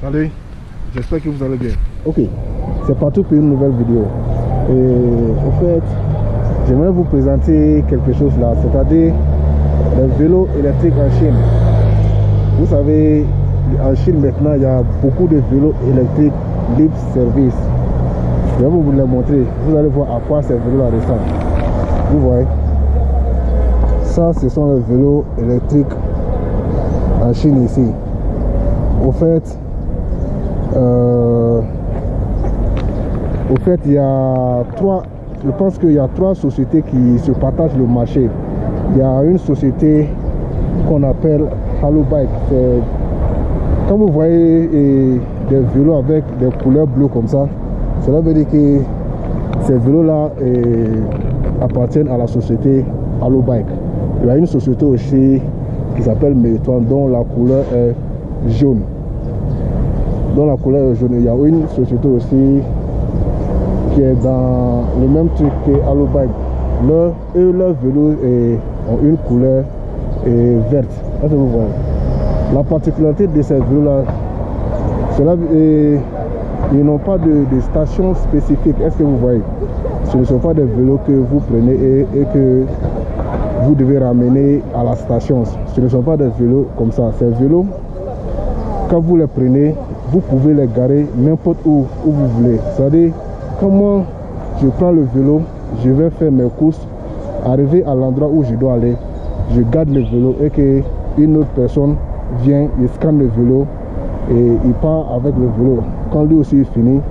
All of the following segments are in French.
Salut, j'espère que vous allez bien. Ok, c'est parti pour une nouvelle vidéo. Et en fait, j'aimerais vous présenter quelque chose là, c'est-à-dire les vélos électriques en Chine. Vous savez, en Chine maintenant, il y a beaucoup de vélos électriques libre service. Je vais vous les montrer. Vous allez voir à quoi ces vélos-là ressemblent. Vous voyez, ça, ce sont les vélos électriques en Chine ici. Au fait, il y a je pense qu'il y a trois sociétés qui se partagent le marché. Il y a une société qu'on appelle Halobike. Quand vous voyez des vélos avec des couleurs bleues comme ça, cela veut dire que ces vélos-là appartiennent à la société Halobike. Il y a une société aussi qui s'appelle Meituan, dont la couleur est jaune. Il y a une société aussi qui est dans le même truc que Halobike. Leurs vélos ont une couleur verte. Est-ce que vous voyez? La particularité de ces vélos-là, ils n'ont pas de station spécifique. Est-ce que vous voyez? Ce ne sont pas des vélos que vous prenez et que vous devez ramener à la station. Ce ne sont pas des vélos comme ça. Ces vélos, quand vous les prenez, vous pouvez les garer n'importe où vous voulez. C'est-à-dire, quand moi je prends le vélo, je vais faire mes courses, arriver à l'endroit où je dois aller, je garde le vélo et qu'une autre personne vient, il scanne le vélo et il part avec le vélo. Quand lui aussi est fini,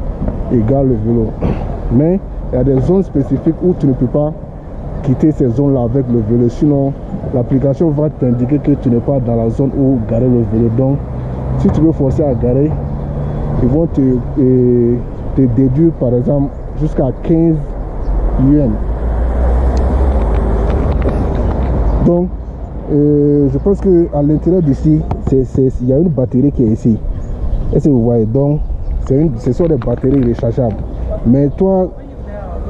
il garde le vélo. Mais il y a des zones spécifiques où tu ne peux pas quitter ces zones-là avec le vélo. Sinon, l'application va t'indiquer que tu n'es pas dans la zone où garer le vélo. Donc, si tu veux forcer à garer, ils vont te déduire par exemple jusqu'à 15 yuan. Donc, je pense qu'à l'intérieur d'ici, il y a une batterie qui est ici. Est-ce que vous voyez? Donc, ce sont des batteries rechargeables. Mais toi,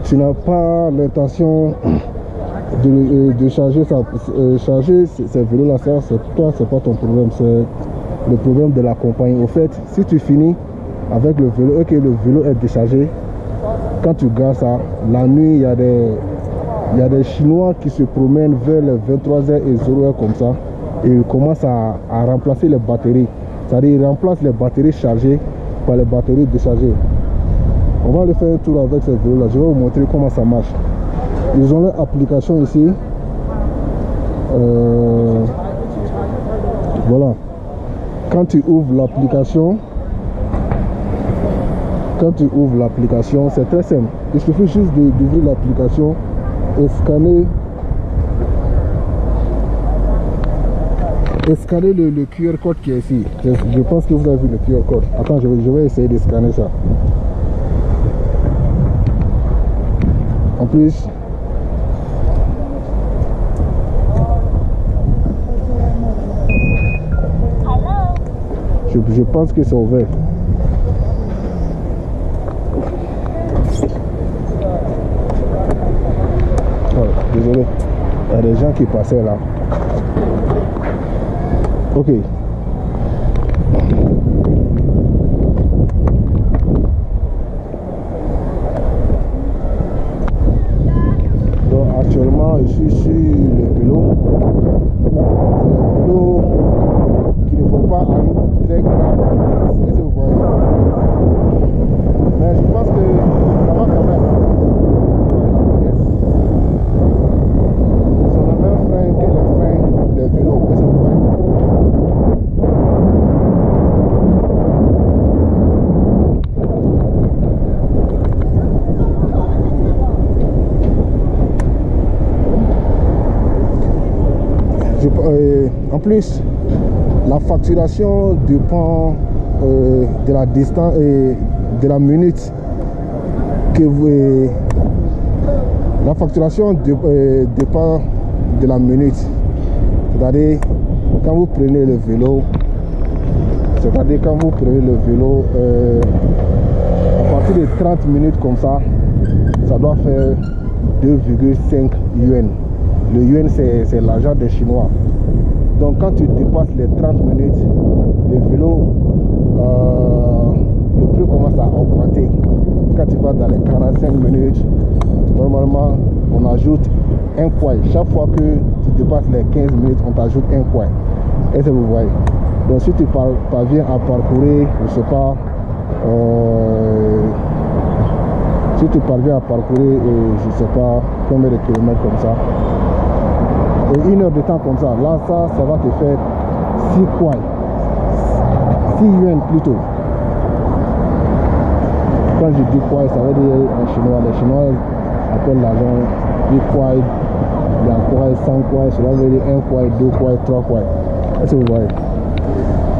tu n'as pas l'intention de charger ça. Charger ces vélos-là, c'est pas ton problème. C'est le problème de la compagnie. Au fait, si tu finis avec le vélo et que le vélo est déchargé, quand tu gares ça, la nuit, il y a des Chinois qui se promènent vers les 23h et 0h comme ça, et ils commencent à remplacer les batteries. C'est-à-dire, ils remplacent les batteries chargées par les batteries déchargées. On va aller faire un tour avec ces vélos-là. Je vais vous montrer comment ça marche. Ils ont leur application ici. Voilà. Quand tu ouvres l'application, c'est très simple. Il suffit juste d'ouvrir l'application et scanner le QR code qui est ici. Je pense que vous avez vu le QR code. Attends, je vais essayer de scanner ça. En plus, je pense que c'est ouvert. Oh, désolé, il y a des gens qui passaient là. Ok. Donc actuellement je suis sur le vélo. C'est le vélo qui ne faut pas à une très grande vitesse. Est-ce que vous voyez? Mais je pense que ça va quand même. Ils ont le même frein que les freins des vélos. Est-ce que vous voyez? En plus, la facturation dépend de la distance et de la minute que vous... La facturation dépend de la minute. C'est-à-dire, quand vous prenez le vélo, à partir de 30 minutes comme ça doit faire 2,5 yuan. Le yuan, c'est l'argent des Chinois. Donc quand tu dépasses les 30 minutes, le vélo augmenté. Quand tu vas dans les 45 minutes, normalement, on ajoute un coin. Chaque fois que tu dépasses les 15 minutes, on t'ajoute un coin. Est-ce que vous voyez? Donc si tu parviens à parcourir, je sais pas, si tu parviens à parcourir, je sais pas, combien de kilomètres comme ça, et 1 heure de temps comme ça, là, ça va te faire 6 coins. 6 yuan plutôt. Quand je dis quoi, ça veut dire en chinois. Les Chinois appellent l'argent 8 quoi, il y a quoi, 100 quoi, cela veut dire 1 quoi, 2 quoi, 3 quoi. Est-ce que vous voyez?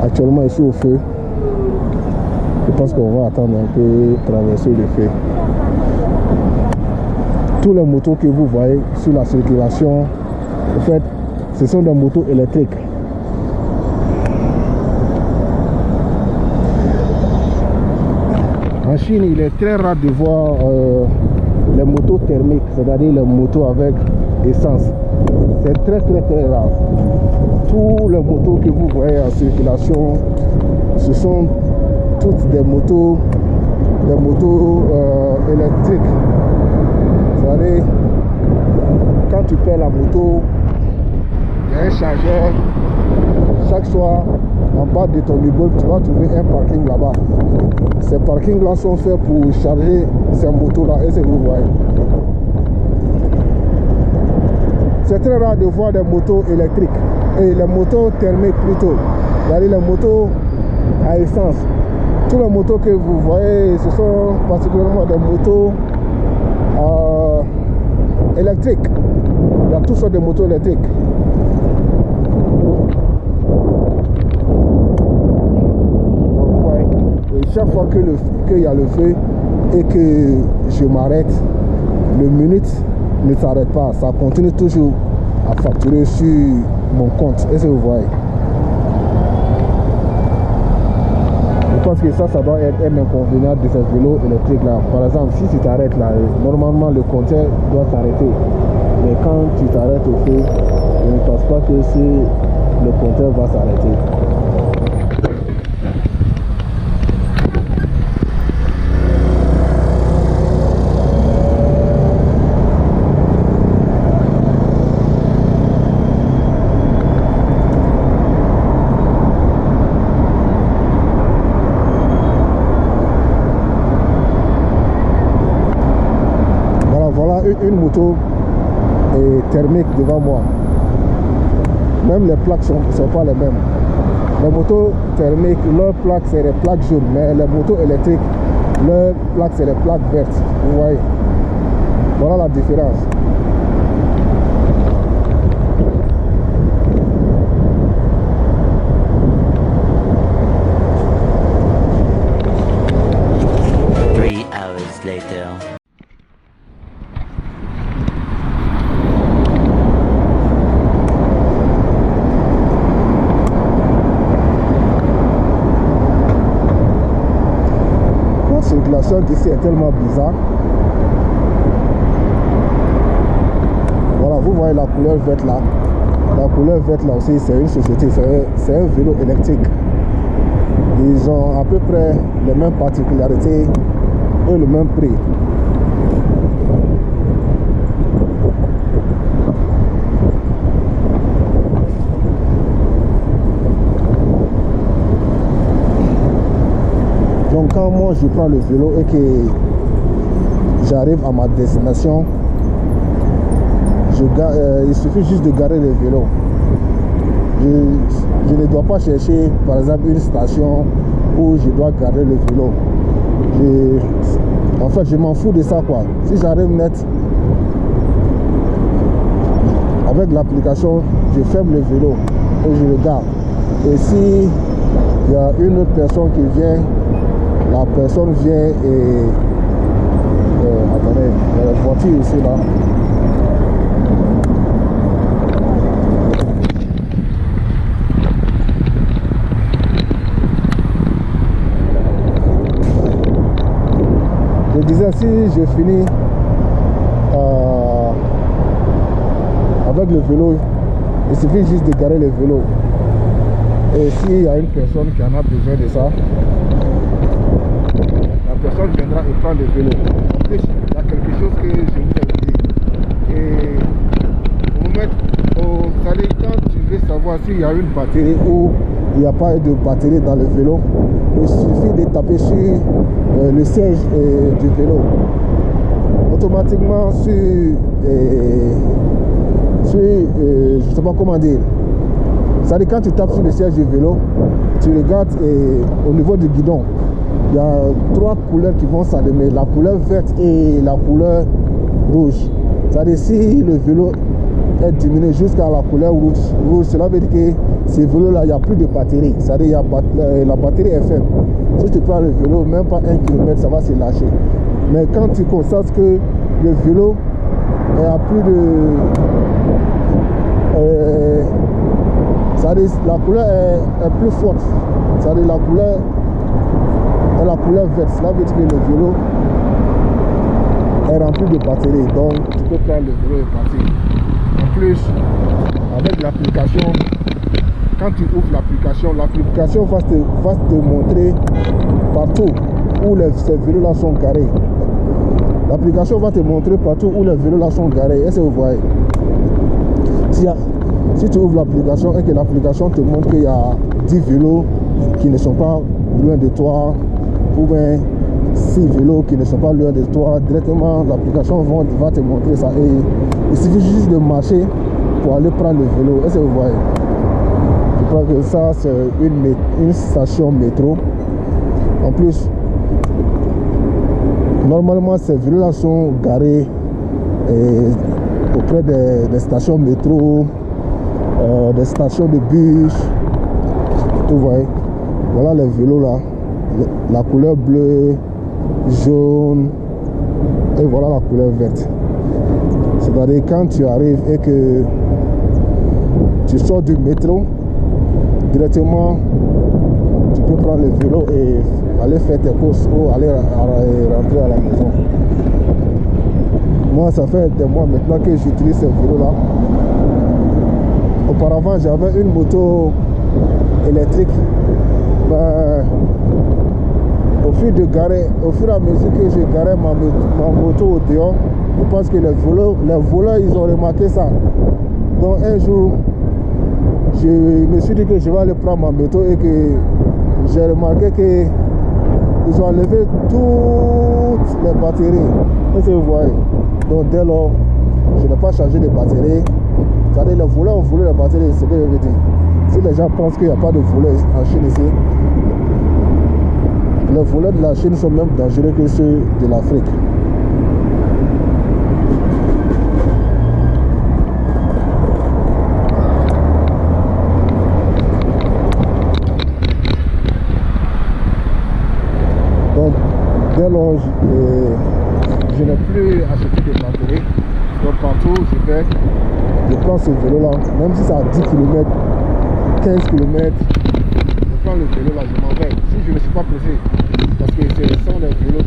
Actuellement, ici au feu. Je pense qu'on va attendre un peu traverser le feu. Tous les motos que vous voyez sur la circulation, en fait, ce sont des motos électriques. En Chine, il est très rare de voir les motos thermiques, c'est-à-dire les motos avec essence. C'est très rare. Tous les motos que vous voyez en circulation, ce sont toutes des motos électriques. C'est-à-dire, quand tu perds la moto, il y a un chargeur. Chaque soir, en bas de ton immeuble, tu vas trouver un parking là-bas. Ces parkings-là sont faits pour charger ces motos-là. Est-ce que vous voyez? C'est très rare de voir des motos électriques et les motos thermiques plutôt. C'est-à-dire les motos à essence. Tous les motos que vous voyez, ce sont particulièrement des motos électriques. Il y a toutes sortes de motos électriques. Chaque fois qu'il y a le feu et que je m'arrête, le minute ne s'arrête pas. Ça continue toujours à facturer sur mon compte. Est-ce que vous voyez? Je pense que ça doit être un inconvénient de ces vélos électriques là. Par exemple, si tu t'arrêtes là, normalement le compteur doit s'arrêter. Mais quand tu t'arrêtes au feu, je ne pense pas que le compteur va s'arrêter. Une moto thermique devant moi. Même les plaques ne sont pas les mêmes. Les motos thermiques, leurs plaques c'est les plaques jaunes, mais les motos électriques, leurs plaques c'est les plaques vertes. Vous voyez? Voilà la différence. D'ici est tellement bizarre. Voilà, vous voyez la couleur verte là. La couleur verte là aussi, c'est une société, c'est un vélo électrique. Ils ont à peu près les mêmes particularités et le même prix. Donc quand moi je prends le vélo et que j'arrive à ma destination, il suffit juste de garer le vélo. Je ne dois pas chercher par exemple une station où je dois garer le vélo. En fait je m'en fous de ça quoi. Si j'arrive net avec l'application, je ferme le vélo et je le gare. Et si il y a une autre personne qui vient, la personne vient et attendez, il y a la voiture ici là. Je disais, si je finis avec le vélo, il suffit juste de garer le vélo. Et s'il y a une personne qui en a besoin de ça, la personne viendra et prend le vélo. En plus, il y a quelque chose que je vous ai dit. Et vous mettre au salé, quand tu veux savoir s'il y a une batterie ou il n'y a pas de batterie dans le vélo, il suffit de taper sur le siège du vélo. Automatiquement sur je ne sais pas comment dire. C'est-à-dire quand tu tapes sur le siège du vélo, tu regardes au niveau du guidon, il y a 3 couleurs qui vont s'allumer, la couleur verte et la couleur rouge. C'est-à-dire si le vélo est diminué jusqu'à la couleur rouge, cela veut dire que ce vélo-là, il n'y a plus de batterie. C'est-à-dire la batterie est faible. Si tu prends le vélo, même pas 1 km, ça va se lâcher. Mais quand tu constates que le vélo est à plus de... c'est-à-dire la couleur est plus forte. C'est-à-dire la couleur est la couleur verte. Cela veut dire que le vélo est rempli de batterie. Donc tu peux prendre le vélo et partir. En plus, avec l'application, quand tu ouvres l'application va te montrer partout où ces vélos-là sont garés. L'application va te montrer partout où les vélos-là sont garés. Est-ce que vous voyez? Si tu ouvres l'application et que l'application te montre qu'il y a 10 vélos qui ne sont pas loin de toi, ou bien 6 vélos qui ne sont pas loin de toi, directement l'application va te montrer ça. Et il suffit juste de marcher pour aller prendre le vélo. Est-ce que vous voyez? Je crois que ça, c'est une station métro. En plus, normalement, ces vélos-là sont garés auprès des stations métro, des stations de bus. Vous voyez, voilà les vélos là, la couleur bleue, jaune et voilà la couleur verte. C'est-à-dire quand tu arrives et que tu sors du métro, directement tu peux prendre le vélo et aller faire tes courses ou aller rentrer à la maison. Moi, ça fait des mois maintenant que j'utilise ce vélo là. Auparavant, j'avais une moto électrique. Ben, au fur et à mesure que je garais ma moto au dehors, je pense que les voleurs, ils ont remarqué ça. Donc un jour, je me suis dit que je vais aller prendre ma moto et que j'ai remarqué qu'ils ont enlevé toutes les batteries. Est-ce que vous voyez? Donc dès lors, je n'ai pas chargé de batterie. C'est-à-dire les voleurs ont volé les batteries, c'est ce que je veux dire. Si les gens pensent qu'il n'y a pas de voleurs en Chine ici, les voleurs de la Chine sont même dangereux que ceux de l'Afrique. Donc dès lors, je n'ai plus acheté de batterie. Donc partout où je prends ce vélo là, même si c'est à 10 km, 15 km, je prends le vélo là, je m'en vais. Si je ne suis pas pressé, parce que ce sont les vélos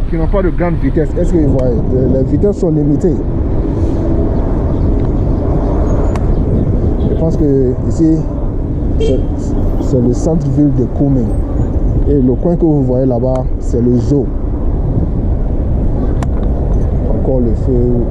qui n'ont pas de grande vitesse. Est-ce que vous voyez? Les vitesses sont limitées. Je pense que ici, c'est le centre-ville de Kunming. Et le coin que vous voyez là-bas, c'est le zoo. Encore le feu.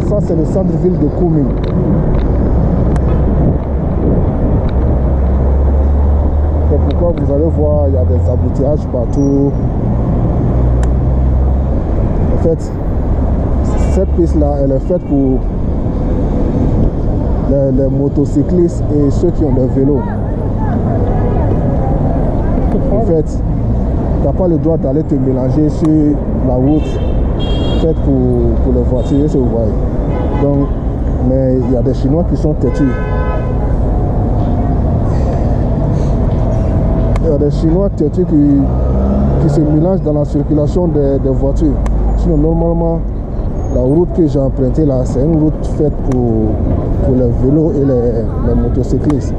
Ça c'est le centre-ville de Kunming. C'est pourquoi vous allez voir, il y a des embouteillages partout. En fait, cette piste-là, elle est faite pour les motocyclistes et ceux qui ont des vélos. En fait, tu n'as pas le droit d'aller te mélanger sur la route faite pour les voitures, si vous voyez. Donc, mais il y a des Chinois qui sont têtus. Il y a des Chinois têtus qui se mélangent dans la circulation des voitures. Sinon, normalement, la route que j'ai empruntée là, c'est une route faite pour les vélos et les motocyclistes.